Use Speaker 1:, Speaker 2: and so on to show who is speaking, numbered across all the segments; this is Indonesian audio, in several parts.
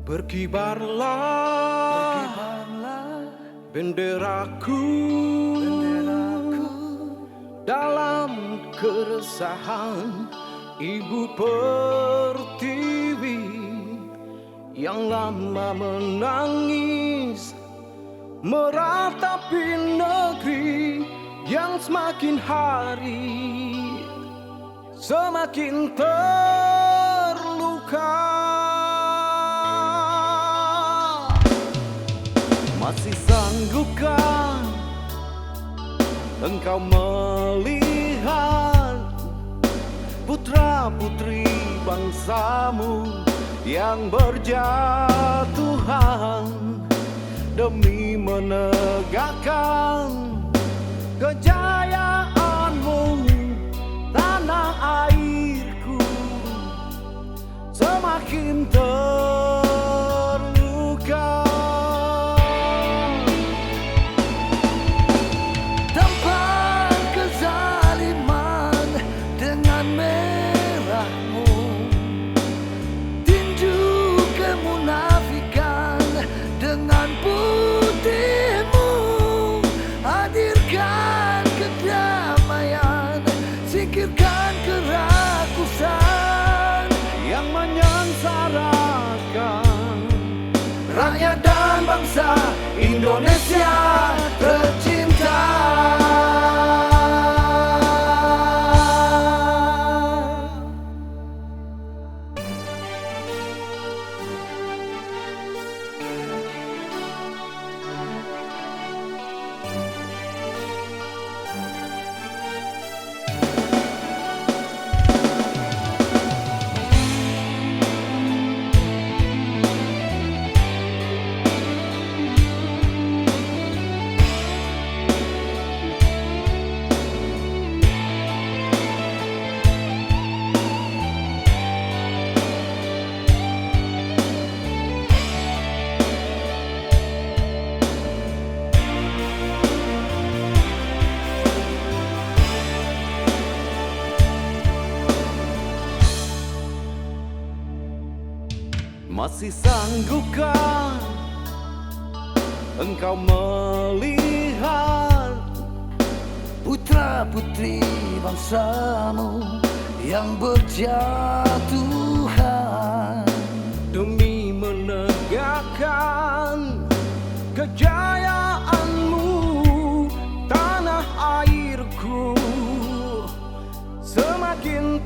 Speaker 1: Berkibarlah benderaku dalam keresahan Ibu Pertiwi yang lama menangis meratapi negeri yang semakin hari semakin terluka. Masih sanggupkah engkau melihat putra-putri bangsamu yang berjatuhan demi menegakkan kejayaanmu, tanah airku semakin terluka. Tempat kezaliman dengan merahmu, tinju kemunafikan dengan putihmu, hadirkan kedamaian, singkirkan kerakusan yang menyengsarakan rakyat dan bangsa Indonesia tercinta. Masih sanggupkah engkau melihat putra-putri bangsamu yang berjatuhan demi menegakkan kejayaanmu, tanah airku semakin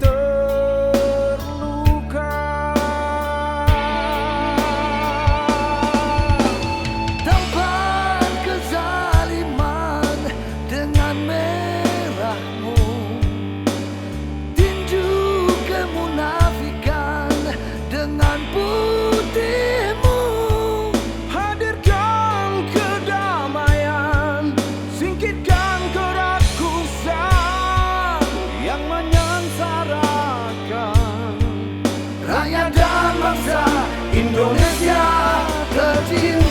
Speaker 1: Indonesia tercinta.